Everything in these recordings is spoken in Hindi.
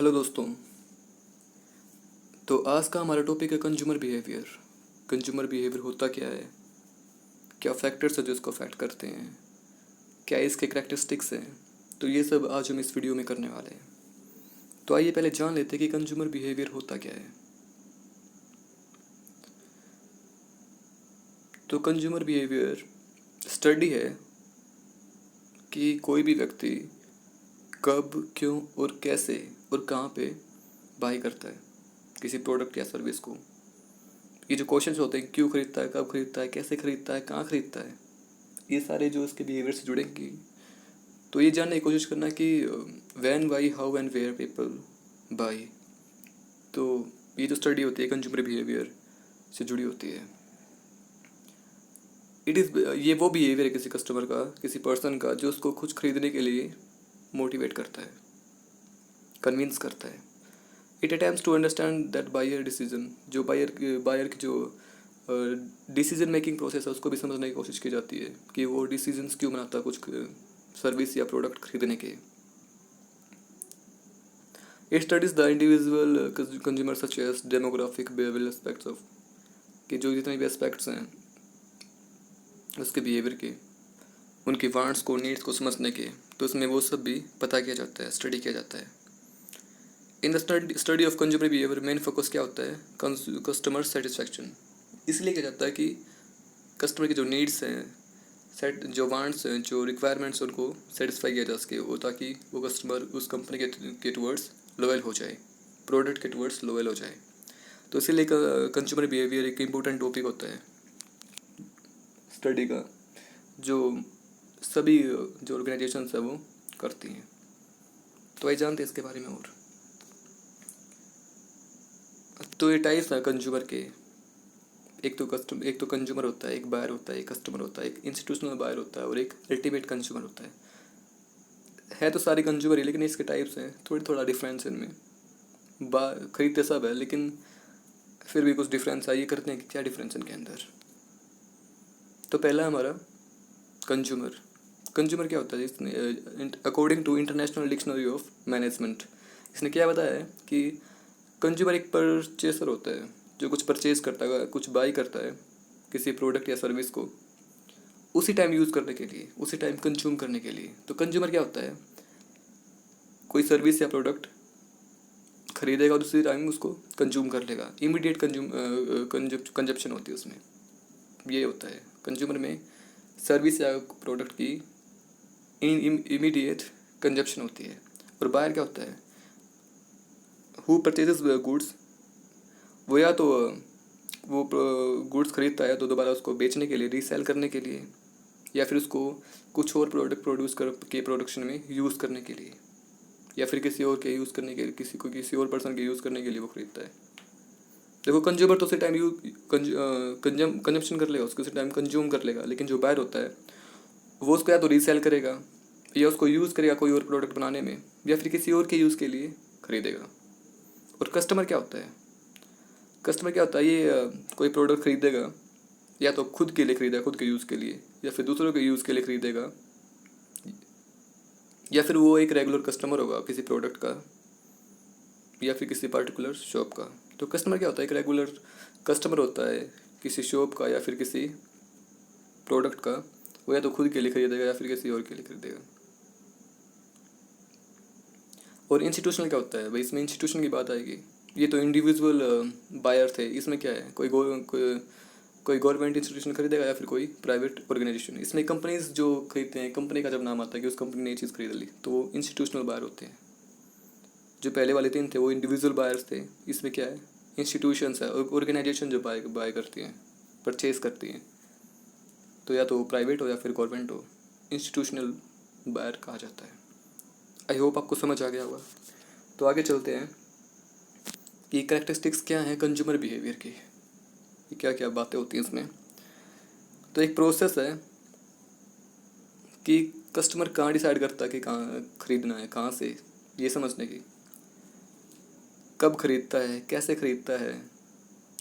हेलो दोस्तों। तो आज का हमारा टॉपिक है कंज्यूमर बिहेवियर। कंज्यूमर बिहेवियर होता क्या है, क्या फैक्टर्स है जो इसको अफेक्ट करते हैं, क्या इसके करैक्टरिस्टिक्स हैं। तो ये सब आज हम इस वीडियो में करने वाले हैं। तो आइए पहले जान लेते हैं कि कंज्यूमर बिहेवियर होता क्या है। तो कंज्यूमर बिहेवियर स्टडी है कि कोई भी व्यक्ति कब, क्यों और कैसे और कहाँ पे बाई करता है किसी प्रोडक्ट या सर्विस को। ये जो क्वेश्चंस होते हैं, क्यों खरीदता है, कब खरीदता है, कैसे खरीदता है, कहाँ खरीदता है, ये सारे जो इसके बिहेवियर से जुड़ेंगे। तो ये जानने की कोशिश करना कि when, why, how and where people buy. तो ये जो स्टडी होती है कंज्यूमर बिहेवियर से जुड़ी होती है। ये वो बिहेवियर है किसी कस्टमर का, किसी पर्सन का, जो उसको कुछ खरीदने के लिए मोटिवेट करता है, कन्विंस करता है। It attempts to understand that buyer decision. जो बायर की जो डिसीजन मेकिंग प्रोसेस है उसको भी समझने की कोशिश की जाती है कि वो डिसीजंस क्यों बनाता है कुछ सर्विस या प्रोडक्ट खरीदने के। It studies the individual consumer such as demographic behaviour aspects of, कि जो जितने भी एस्पेक्ट्स हैं उसके बिहेवियर के, उनके वांट्स को, नीड्स को समझने के, तो उसमें वो सब भी पता किया जाता है, स्टडी किया जाता है। In the study of consumer behaviour main focus क्या होता है, कस्टमर सेटिस्फैक्शन। इसलिए किया जाता है कि कस्टमर की जो नीड्स हैं, जो वांट्स हैं, जो रिक्वायरमेंट्स, उनको सेटिस्फाई किया जा सके वो, ताकि वो कस्टमर उस कंपनी के टुवर्ड्स लॉयल हो जाए, प्रोडक्ट के टुवर्ड्स लॉयल हो जाए। तो इसीलिए कंज्यूमर बिहेवियर एक इम्पोर्टेंट टॉपिक होता है स्टडी का, जो सभी जो ऑर्गेनाइजेशंस है वो करती हैं। तो आइए जानते हैं इसके बारे में और। तो ये टाइप्स हैं कंज्यूमर के। एक तो कंज्यूमर होता है, एक बायर होता है, एक कस्टमर होता है, एक इंस्टीट्यूशनल बायर होता है और एक अल्टीमेट कंज्यूमर होता है तो सारे कंज्यूमर ही, लेकिन इसके टाइप्स हैं, थोड़ा डिफरेंस है इनमें। खरीदते सब है लेकिन फिर भी कुछ डिफरेंस है। ये करते हैं कि क्या डिफरेंस है इनके अंदर। तो पहला हमारा कंज्यूमर। कंज्यूमर क्या होता है, इसने according to international dictionary of management, इसने क्या बताया है कि कंज्यूमर एक परचेसर होता है, जो कुछ परचेज करता है, कुछ बाई करता है किसी प्रोडक्ट या सर्विस को उसी टाइम यूज़ करने के लिए, उसी टाइम कंज्यूम करने के लिए। तो कंज्यूमर क्या होता है, कोई सर्विस या प्रोडक्ट खरीदेगा और उसी टाइम उसको कंज्यूम कर लेगा, इमीडिएट कंजप्शन होती है उसमें। ये होता है कंज्यूमर में, सर्विस या प्रोडक्ट की इमीडिएट कंजप्शन होती है। और बायर क्या होता है, हु परचेजेस गुड्स, वो या तो वो गुड्स खरीदता है तो दोबारा उसको बेचने के लिए, रीसेल करने के लिए, या फिर उसको कुछ और प्रोडक्ट प्रोड्यूस कर के प्रोडक्शन में यूज़ करने के लिए, या फिर किसी और के यूज़ करने के लिए, किसी और पर्सन के यूज़ करने के लिए वो खरीदता है। देखो कंज्यूमर तो उसी टाइम कंजम्पशन कर लेगा, उसको उसी टाइम कंज्यूम कर लेगा, लेकिन जो बायर होता है वो उसको या तो रीसेल करेगा या उसको यूज़ करेगा कोई और प्रोडक्ट बनाने में, या फिर किसी और के यूज़ के लिए खरीदेगा। और कस्टमर क्या होता है, कस्टमर क्या होता है, ये कोई प्रोडक्ट खरीदेगा या तो खुद के लिए खरीदेगा, खुद के यूज़ के लिए, या फिर दूसरों के यूज़ के लिए खरीदेगा, या फिर वो एक रेगुलर कस्टमर होगा किसी प्रोडक्ट का या फिर किसी पर्टिकुलर शॉप का। तो कस्टमर क्या होता है, एक रेगुलर कस्टमर होता है किसी शॉप का या फिर किसी प्रोडक्ट का। वो या तो खुद के लिए खरीदेगा या फिर किसी और के लिए खरीदेगा। और इंस्टीट्यूशनल क्या होता है भाई, इसमें इंस्टीट्यूशन की बात आएगी। ये तो इंडिविजुअल बायर थे, इसमें क्या है, कोई गवर्नमेंट इंस्टीट्यूशन खरीदेगा या फिर कोई प्राइवेट ऑर्गेनाइजेशन। इसमें कंपनीज जो खरीदते हैं, कंपनी का जब नाम आता है कि उस कंपनी ने ये चीज़ खरीद ली, तो वो इंस्टीट्यूशनल बायर होते हैं। जो पहले वाले तीन थे वो इंडिविजुअल बायर्स थे। इसमें क्या है, इंस्टीट्यूशंस है, ऑर्गेनाइजेशन जो बाय करती हैं, परचेज करती हैं, तो या तो प्राइवेट हो या फिर गवर्नमेंट हो, इंस्टीट्यूशनल बायर कहा जाता है। आई होप आपको समझ आ गया होगा। तो आगे चलते हैं कि करैक्टरिस्टिक्स क्या हैं कंज्यूमर बिहेवियर की, क्या क्या बातें होती हैं इसमें। तो एक प्रोसेस है कि कस्टमर कहाँ डिसाइड करता है कि कहाँ खरीदना है, कहाँ से, ये समझने की। कब खरीदता है, कैसे खरीदता है,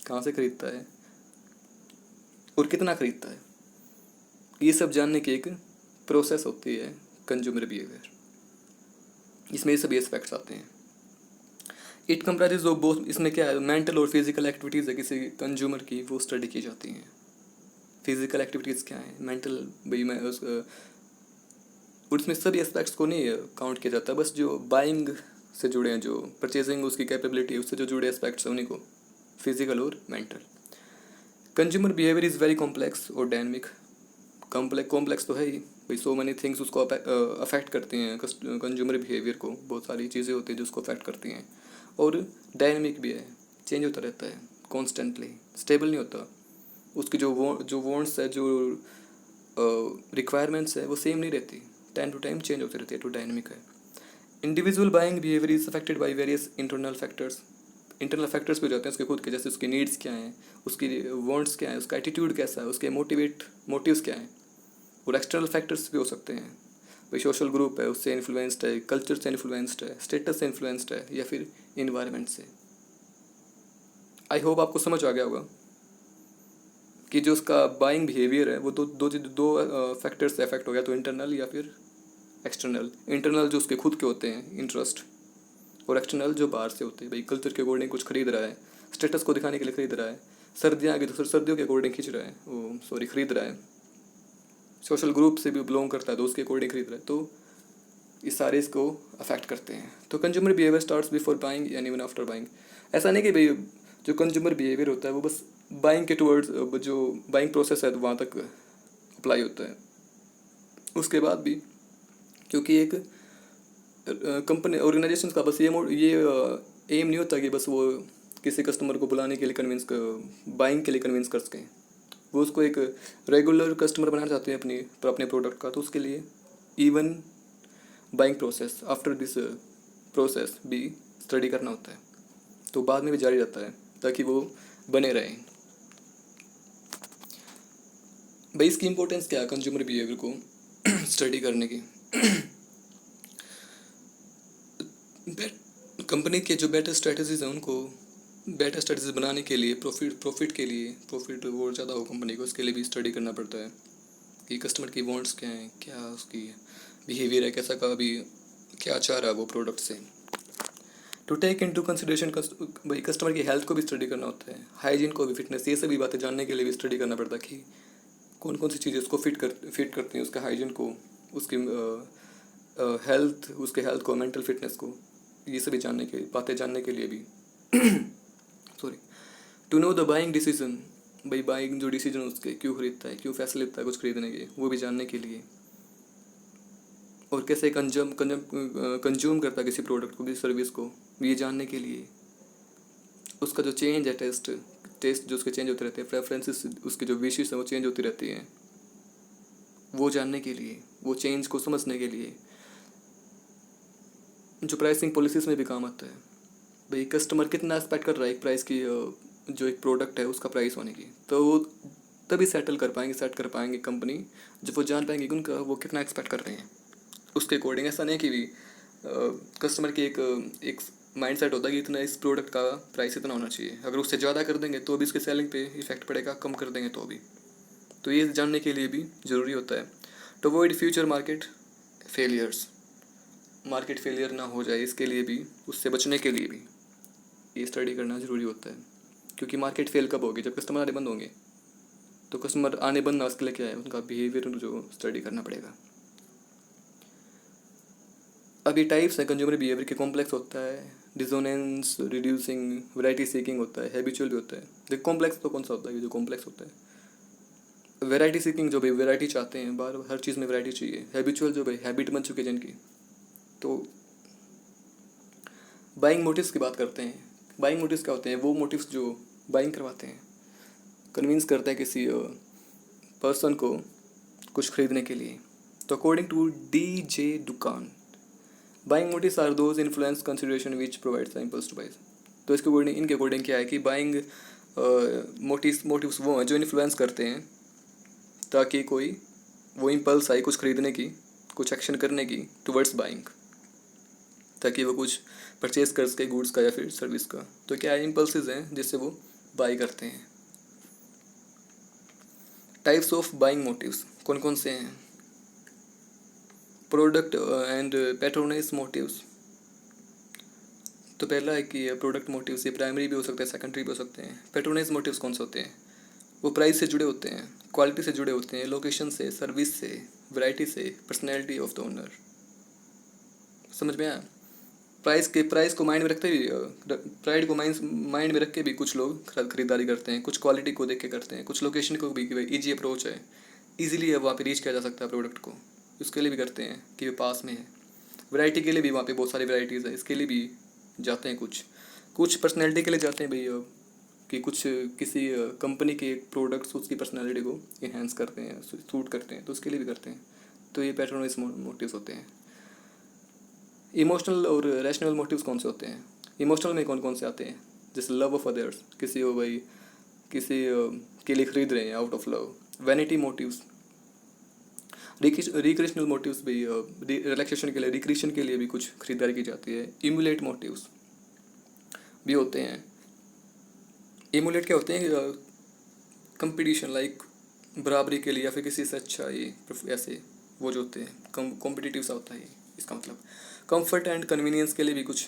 कहाँ से खरीदता है और कितना खरीदता है, ये सब जानने की एक प्रोसेस होती है कंज्यूमर बिहेवियर। इसमें ये सभी एस्पेक्ट्स आते हैं। इट कंप्राइजेज ऑफ बोथ, इसमें क्या है, मेंटल और फिजिकल एक्टिविटीज़ है किसी कंज्यूमर की, वो स्टडी की जाती हैं। फिजिकल एक्टिविटीज़ क्या है, मेंटल, भाई मैं उसमें सभी एस्पेक्ट्स को नहीं काउंट किया जाता, बस जो बाइंग से जुड़े हैं, जो परचेजिंग उसकी कैपेबिलिटी है, उससे जो जुड़े एस्पेक्ट्स हैं उन्हीं को, फिजिकल और mental. Consumer behaviour is very complex और डायनमिक। कॉम्प्लेक्स तो है ही भाई, सो मैनी थिंग्स उसको अफेक्ट करती हैं कंज्यूमर बिहेवियर को, बहुत सारी चीज़ें होती हैं जो उसको अफेक्ट करती हैं। और डायनमिक भी है, चेंज होता रहता है कॉन्स्टेंटली, स्टेबल नहीं होता। उसकी जो वांट्स है, जो रिक्वायरमेंट्स है, वो सेम नहीं रहती, टाइम टू टाइम चेंज होती रहती है, तो डायनमिक है। Individual buying behaviour is affected by various internal factors. Internal factors भी हो जाते हैं उसके खुद के, जैसे उसकी नीड्स क्या हैं, उसकी वांट्स क्या है, उसका एटीट्यूड कैसा है, उसके मोटिव्स क्या हैं। और एक्सटर्नल फैक्टर्स भी हो सकते हैं, भाई सोशल ग्रुप है उससे इन्फ्लुएंस्ड है, कल्चर से इन्फ्लुएंस्ड है, स्टेटस से इन्फ्लुएंस्ड है, या फिर इन्वायरमेंट से। आई होप आपको समझ आ गया होगा कि जो उसका बाइंग बिहेवियर है वो दो फैक्टर्स से अफेक्ट हो गया, तो इंटरनल या फिर एक्सटर्नल। इंटरनल जो उसके खुद के होते हैं इंटरेस्ट, और एक्सटर्नल जो बाहर से होते हैं, भाई कल्चर के अकॉर्डिंग कुछ खरीद रहा है, स्टेटस को दिखाने के लिए खरीद रहा है, सर्दियाँ आ गई तो सर्दियों के अकॉर्डिंग खींच रहा है, वो सॉरी खरीद रहा है, सोशल ग्रुप से भी बिलोंग करता है तो उसके अकॉर्डिंग खरीद रहा है, तो ये सारे इसको अफेक्ट करते हैं। तो consumer behaviour starts before buying and even after buying. ऐसा नहीं कि भाई जो कंज्यूमर बिहेवियर होता है वो बस बाइंग के टुवर्ड्स, जो बाइंग प्रोसेस है तो वहाँ तक अप्लाई होता है, उसके बाद भी, क्योंकि एक कंपनी ऑर्गेनाइजेशन का बस ये एम नहीं होता कि बस वो किसी कस्टमर को बुलाने के लिए बाइंग के लिए कन्विंस कर सकें। वो उसको एक रेगुलर कस्टमर बनाना चाहते हैं अपने प्रोडक्ट का, तो उसके लिए even buying process, after this process भी स्टडी करना होता है, तो बाद में भी जारी रहता है ताकि वो बने रहें। भाई इसकी इम्पोर्टेंस क्या है कंज्यूमर बिहेवियर को स्टडी करने की। कंपनी के जो बेटर स्ट्रेटजीज हैं, उनको बेटर स्ट्रेटजीज बनाने के लिए, प्रॉफिट और ज़्यादा हो कंपनी को, उसके लिए भी स्टडी करना पड़ता है कि कस्टमर की वांट्स क्या हैं, क्या उसकी बिहेवियर है, कैसा का भी क्या चाह रहा है वो प्रोडक्ट से। To take into consideration, भाई कस्टमर की हेल्थ को भी स्टडी करना होता है, हाइजीन को भी, फिटनेस, ये सभी बातें जानने के लिए भी स्टडी करना पड़ता है कि कौन कौन सी चीज़ें उसको फिट करती हैं, उसका हाइजीन को, उसकी हेल्थ, उसके हेल्थ को, मेंटल फिटनेस को, ये सभी बातें जानने के लिए भी sorry. To know the buying decision, भाई बाइंग जो डिसीजन उसके, क्यों खरीदता है, क्यों फैसले लेता है कुछ खरीदने के, वो भी जानने के लिए। और कैसे कंज्यूम करता है किसी प्रोडक्ट को, किसी सर्विस को, ये जानने के लिए। उसका जो चेंज है, टेस्ट जो उसके चेंज होते रहते हैं, प्रेफरेंसेस, उसकी जो विशेष है वो चेंज होती रहती हैं, वो जानने के लिए, वो चेंज को समझने के लिए। जो प्राइसिंग पॉलिसीज़ में भी काम आता है, भाई कस्टमर कितना एक्सपेक्ट कर रहा है एक प्राइस की, जो एक प्रोडक्ट है उसका प्राइस होने की, तो वो तभी सेट कर पाएंगे कंपनी, जब वो जान पाएंगे कि उनका वो कितना एक्सपेक्ट कर रहे हैं उसके अकॉर्डिंग। ऐसा नहीं कि भी कस्टमर की एक माइंड सेट होता है कि इतना इस प्रोडक्ट का प्राइस इतना होना चाहिए, अगर उससे ज़्यादा कर देंगे तो भी इसके सेलिंग पे इफेक्ट पड़ेगा, कम कर देंगे तो भी। तो ये जानने के लिए भी ज़रूरी होता है। To avoid future market failure ना हो जाए, इसके लिए भी, उससे बचने के लिए भी ये स्टडी करना ज़रूरी होता है। क्योंकि मार्केट फेल कब होगी, जब कस्टमर आने बंद होंगे। तो कस्टमर आने बंद ना, उसके लिए क्या है, उनका बिहेवियर जो स्टडी करना पड़ेगा। अभी टाइप्स हैं कंज्यूमर बिहेवियर के, कॉम्प्लेक्स होता है, डिसोनेंस, रिड्यूसिंग, वैरायटी सीकिंग होता है, हैबिचुअल भी होता है। देखो कॉम्प्लेक्स तो कौन सा होता है, ये जो कॉम्प्लेक्स होता है। वैरायटी सीकिंग, जो भाई वैरायटी चाहते हैं, बार हर चीज़ में वैरायटी चाहिए। हैबिचुअल, जो भाई हैबिट बन चुकी है जिनकी। तो बाइंग मोटिव्स की बात करते हैं। बाइंग मोटिव्स क्या होते हैं, वो मोटिव्स जो बाइंग करवाते हैं, कन्विंस करते हैं किसी पर्सन को कुछ खरीदने के लिए। तो according to DJ Duncan, buying motives are those influence consideration which provides the impulse to buys. तो इनके अकॉर्डिंग क्या है कि बाइंग मोटिव्स वो हैं जो इन्फ्लुएंस करते हैं ताकि कोई वो इम्पल्स आए कुछ खरीदने की, कुछ एक्शन करने की टुवर्ड्स बाइंग, ताकि वो कुछ परचेज कर सके गुड्स का या फिर सर्विस का। तो क्या है, इम्पल्सेस हैं जिससे वो बाई करते हैं। टाइप्स ऑफ बाइंग मोटिव्स कौन कौन से हैं? प्रोडक्ट एंड पैट्रोनेज मोटिव्स, तो पहला है कि प्रोडक्ट मोटिव्स, ये प्राइमरी भी हो सकते हैं, सेकेंडरी भी हो सकते हैं। पेट्रोनाइज मोटिव्स कौन से होते हैं? वो प्राइस से जुड़े होते हैं, क्वालिटी से जुड़े होते हैं, लोकेशन से, सर्विस से, वैरायटी से, पर्सनैलिटी ऑफ द ओनर। समझ में आया? प्राइस को माइंड में रखते भी, प्राइड को माइंड में रख के भी कुछ लोग खरीदारी करते हैं, कुछ क्वालिटी को देख के करते हैं, कुछ लोकेशन को भी कि भाई ईजी अप्रोच है, ईजिली वहाँ पे रीच किया जा सकता है प्रोडक्ट को, उसके लिए भी करते हैं कि वे पास में है। वैरायटी के लिए भी वहाँ पे बहुत सारी वैरायटीज़ है, इसके लिए भी जाते हैं। कुछ पर्सनैलिटी के लिए जाते हैं भैया, कि कुछ किसी कंपनी के प्रोडक्ट्स उसकी पर्सनैलिटी को इन्हेंस करते हैं, सूट करते हैं, तो उसके लिए भी करते हैं। तो ये पैट्रोनाइज मोटिव्स होते हैं। इमोशनल और रैशनल मोटिव्स कौन से होते हैं? इमोशनल में कौन कौन से आते हैं? जैसे लव ऑफ अदर्स, किसी को भाई किसी के लिए खरीद रहे हैं out of love. Vanity motives, recreational motives भी, रिलैक्सेशन के लिए, रिक्रिएशन के लिए भी कुछ खरीदारी की जाती है। इमुलेट मोटिव्स भी होते हैं। इमुलेट क्या होते हैं? कंपटीशन, लाइक बराबरी के लिए, या फिर किसी से अच्छा, ये ऐसे वो जो होते हैं कॉम्पिटिटिव सा होता है इसका मतलब। कंफर्ट एंड कन्वीनियंस के लिए भी कुछ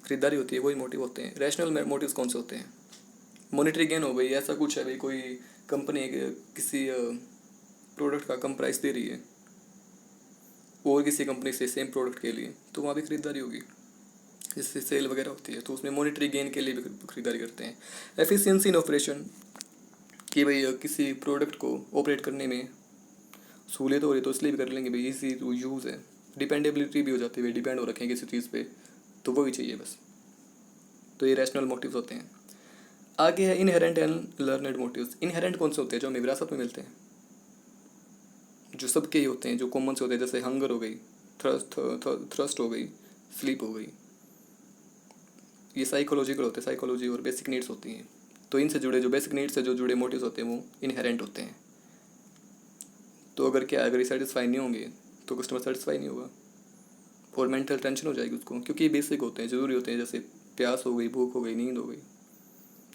खरीदारी होती है, वही मोटिव होते हैं। रैशनल मोटिव्स कौन से होते हैं? मॉनेटरी गेन हो गई, ऐसा कुछ है भाई, कोई कंपनी किसी प्रोडक्ट का कम प्राइस दे रही है और किसी कंपनी से सेम प्रोडक्ट के लिए, तो वहाँ भी खरीदारी होगी। जिससे सेल वगैरह होती है, तो उसमें मॉनेटरी गेन के लिए भी खरीदारी करते हैं। एफिशिएंसी इन ऑपरेशन, कि भाई किसी प्रोडक्ट को ऑपरेट करने में सहूलियत हो रही तो इसलिए भी कर लेंगे भाई, इजी टू यूज़ है। डिपेंडेबिलिटी भी हो जाती है भाई, डिपेंड हो रखे हैं किसी चीज़ पे, तो वो भी चाहिए बस। तो ये रैशनल मोटिव्स होते हैं। आगे है inherent and learned motives. Inherent कौन से होते हैं? जो हमें विरासत में मिलते हैं, जो सबके ही होते हैं, जो कॉमन से होते हैं। जैसे हंगर हो गई, थ्रस्ट हो गई, स्लीप हो गई, ये साइकोलॉजिकल होते हैं, साइकोलॉजी और बेसिक नीड्स होती हैं। तो इनसे जुड़े, जो बेसिक नीड्स से जो जुड़े मोटिव्स होते हैं वो इनहेरेंट होते हैं। तो अगर क्या, अगर ये सेटिस्फाई नहीं होंगे तो कस्टमर सेटिस्फाई नहीं होगा और मेंटल टेंशन हो जाएगी उसको, क्योंकि ये बेसिक होते हैं, ज़रूरी होते हैं। जैसे प्यास हो गई, भूख हो गई, नींद हो गई,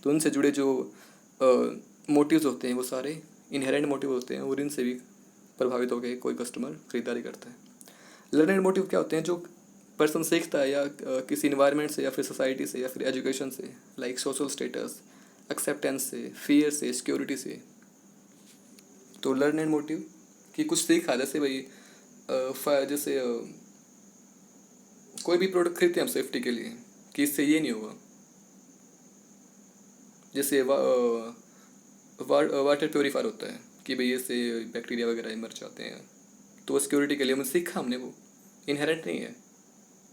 तो उनसे जुड़े जो मोटिव्स होते हैं वो सारे इनहेरेंट मोटिव होते हैं और इनसे भी प्रभावित होकर कोई कस्टमर खरीदारी करता है। लर्नड मोटिव क्या होते हैं? जो पर्सन सीखता है, या किसी इन्वायरमेंट से, या फिर सोसाइटी से, या फिर एजुकेशन से, लाइक सोशल स्टेटस, एक्सेप्टेंस से, फियर से, सिक्योरिटी से। तो लर्नड मोटिव कि कुछ सीखा, जैसे भाई जैसे कोई भी प्रोडक्ट खरीदते हैं हम सेफ्टी के लिए कि इससे ये नहीं होगा। जैसे वाटर प्योरीफायर होता है कि भाई इससे बैक्टीरिया वगैरह मर जाते हैं, तो वो सिक्योरिटी के लिए हमने सीखा, हमने वो इनहेरेंट नहीं है।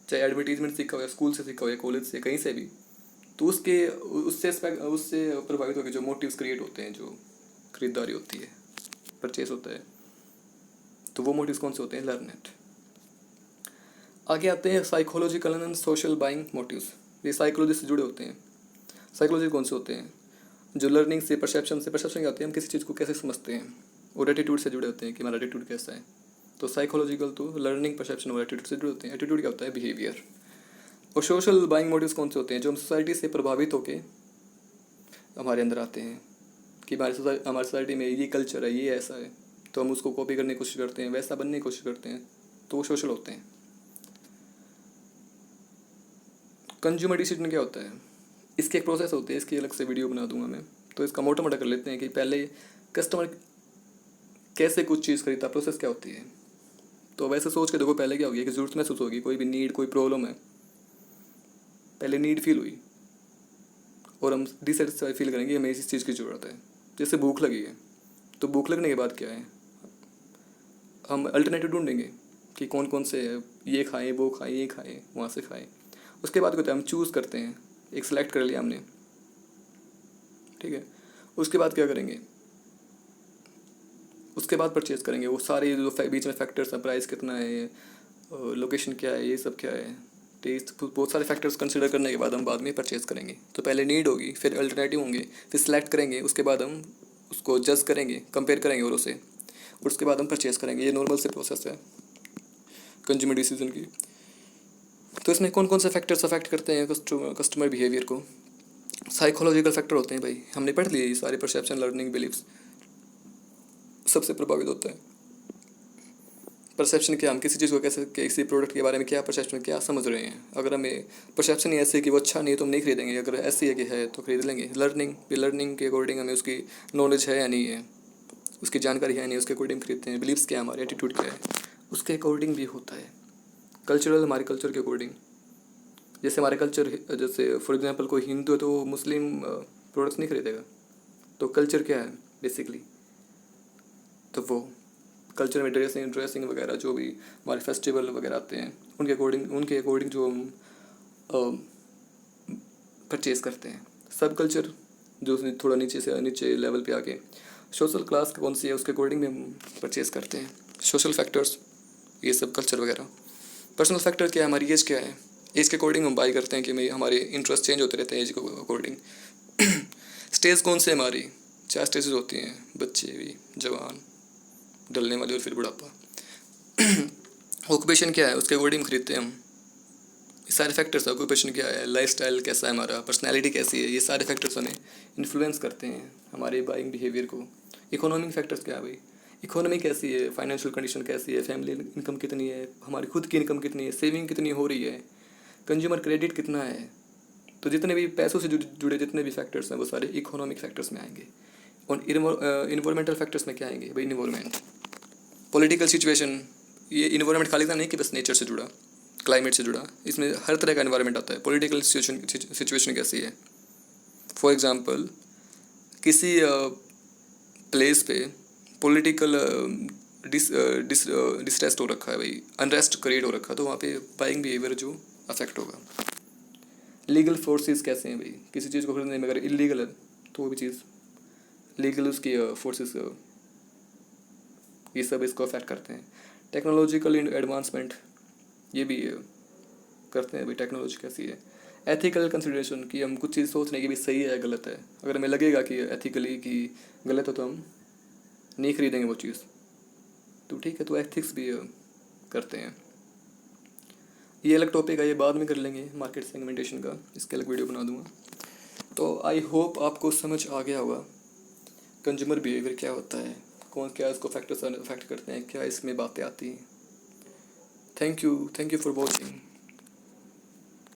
चाहे एडवर्टीजमेंट सीखा हो, या स्कूल से सीखा हो, या कॉलेज से, कहीं से भी, तो उससे प्रभावित होकर जो मोटिव्स क्रिएट होते हैं, जो खरीदारी होती है, परचेस होता है, तो वो मोटिव्स कौन से होते हैं? लर्नड। आगे आते हैं psychological and social buying motives. ये साइकोलॉजी से जुड़े होते हैं। साइकोलॉजी कौन से होते हैं? जो लर्निंग से, परसेप्शन क्या होते हैं, हम किसी चीज़ को कैसे समझते हैं, और एटीट्यूड से जुड़े होते हैं कि हमारा एटीट्यूड कैसा है। तो साइकोलॉजिकल तो लर्निंग, परसेप्शन और एटीट्यूड से जुड़े होते हैं। एटीट्यूड क्या होता है? बिहेवियर। और सोशल बाइंग मोटिव्स कौन से होते हैं? जो हम सोसाइटी से प्रभावित होकर हमारे अंदर आते हैं कि हमारी सोसाइटी में ये कल्चर है, ये ऐसा है, तो हम उसको कॉपी करने की कोशिश करते हैं, वैसा बनने की कोशिश करते हैं, तो वो सोशल होते हैं। कंज्यूमर डिसीजन क्या होता है? इसकी एक प्रोसेस होती है, इसकी अलग से वीडियो बना दूंगा मैं। तो इसका मोटा मोटा कर लेते हैं कि पहले कस्टमर कैसे कुछ चीज़ खरीदता, प्रोसेस क्या होती है। तो वैसे सोच के देखो, पहले क्या होगी कि ज़रूरत महसूस होगी, कोई भी नीड, कोई प्रॉब्लम है, पहले नीड फील हुई और हम डिससेटिस्फाई फील करेंगे, हमें इस चीज़ की ज़रूरत है। जैसे भूख लगी है, तो भूख लगने के बाद क्या है, हम अल्टरनेटिव ढूंढेंगे कि कौन कौन से ये खाएं, वो खाएं, ये खाएं, वहाँ से खाएं। उसके बाद क्या होता है, हम चूज़ करते हैं, एक सेलेक्ट कर लिया हमने, ठीक है। उसके बाद क्या करेंगे, उसके बाद परचेज़ करेंगे। वो सारे जो बीच में फैक्टर्स हैं, प्राइस कितना है, लोकेशन क्या है, ये सब क्या है, टेस्ट, बहुत सारे फैक्टर्स कंसिडर करने के बाद हम बाद में परचेज़ करेंगे। तो पहले नीड होगी, फिर अल्टरनेटिव होंगे, फिर सेलेक्ट करेंगे, उसके बाद हम उसको जज करेंगे, कंपेयर करेंगे और उसे, और उसके बाद हम परचेज़ करेंगे। ये नॉर्मल से प्रोसेस है कंज्यूमर डिसीजन की। तो इसमें कौन कौन से फैक्टर्स अफेक्ट करते हैं कस्टमर बिहेवियर को? साइकोलॉजिकल फैक्टर होते हैं भाई, हमने पढ़ लिए ये सारे, परसेप्शन, लर्निंग, बिलीव्स, सबसे प्रभावित होता है। परसेप्शन क्या, हम किसी चीज़ को कैसे, किसी प्रोडक्ट के बारे में क्या परसेप्शन, क्या समझ रहे हैं। अगर हमें परसेप्शन ही ऐसे है कि वो अच्छा नहीं है तो हम नहीं खरीदेंगे, अगर ऐसी है कि है तो खरीद लेंगे। लर्निंग के अकॉर्डिंग हमें उसकी नॉलेज है या नहीं है, उसकी जानकारी है नहीं, उसके अकॉर्डिंग खरीदते हैं। बिलीव्स क्या है, हमारे एटीट्यूड क्या है, उसके अकॉर्डिंग भी होता है। कल्चरल, हमारे कल्चर के अकॉर्डिंग, जैसे हमारे कल्चर, जैसे फॉर एग्जांपल कोई हिंदू है तो वो मुस्लिम प्रोडक्ट्स नहीं खरीदेगा, तो कल्चर क्या है बेसिकली, तो वो कल्चर में ड्रेसिंग वगैरह, जो भी हमारे फेस्टिवल वगैरह आते हैं उनके अकॉर्डिंग जो हम परचेज करते हैं। सब कल्चर जो थोड़ा नीचे से नीचे लेवल पे आके सोशल क्लास कौन सी है उसके अकॉर्डिंग भी हम परचेज करते हैं। सोशल फैक्टर्स, ये सब कल्चर वगैरह। पर्सनल फैक्टर क्या है, हमारी एज क्या है, एज के अकॉर्डिंग हम बाई करते हैं कि भाई हमारे इंटरेस्ट चेंज होते रहते हैं एज के अकॉर्डिंग। स्टेज कौन से हमारी 4 स्टेजेस होती हैं, बच्चे भी, जवान, डलने वाले और फिर बुढ़ापा। ऑक्यूपेशन क्या है, उसके अकॉर्डिंग खरीदते हैं हम। ये सारे फैक्टर्स, ऑक्यूपेशन क्या है, लाइफस्टाइल कैसा है हमारा, पर्सनैलिटी कैसी है, ये सारे फैक्टर्स हमें इन्फ्लुएंस करते हैं हमारे बाइंग बिहेवियर को। इकोनॉमिक फैक्टर्स क्या है भाई, इकोनॉमी कैसी है, फाइनेंशियल कंडीशन कैसी है, फैमिली इनकम कितनी है, हमारी खुद की इनकम कितनी है, सेविंग कितनी हो रही है, कंज्यूमर क्रेडिट कितना है। तो जितने भी पैसों से जुड़े जितने भी फैक्टर्स हैं वो सारे इकोनॉमिक फैक्टर्स में आएंगे। और इन्वायरमेंटल फैक्टर्स में क्या आएंगे भाई, इन्वायरमेंट, पॉलिटिकल सिचुएशन। ये इन्वायरमेंट खाली था नहीं कि बस नेचर से जुड़ा, क्लाइमेट से जुड़ा, इसमें हर तरह का इन्वायरमेंट आता है। पॉलिटिकल सिचुएशन कैसी है, फॉर एग्जांपल किसी प्लेस पे पॉलिटिकल डिस्ट्रेस्ट हो रखा है भाई, अनरेस्ट क्रिएट हो रखा है, तो वहाँ पे बाइंग बिहेवियर जो अफेक्ट होगा। लीगल फोर्सेस कैसे हैं भाई, किसी चीज़ को खरीदने में अगर इलीगल है तो वो भी चीज़ लीगल, उसकी फोर्सेस, ये सब इसको अफेक्ट करते हैं। टेक्नोलॉजिकल एडवांसमेंट, ये भी करते हैं भाई, टेक्नोलॉजी कैसी है। एथिकल कंसिडरेशन, कि हम कुछ चीज़ सोच रहे हैं कि भाई सही है गलत है, अगर हमें लगेगा कि एथिकली कि गलत है तो हम नहीं खरीदेंगे वो चीज़, तो ठीक है, तो एथिक्स भी करते हैं। ये अलग टॉपिक है, ये बाद में कर लेंगे, मार्केट सेगमेंटेशन का, इसके अलग वीडियो बना दूंगा। तो आई होप आपको समझ आ गया होगा कंज्यूमर बिहेवियर क्या होता है, कौन क्या इसको फैक्टर्स अफेक्ट करते हैं, क्या इसमें बातें आती हैं। Thank you for watching.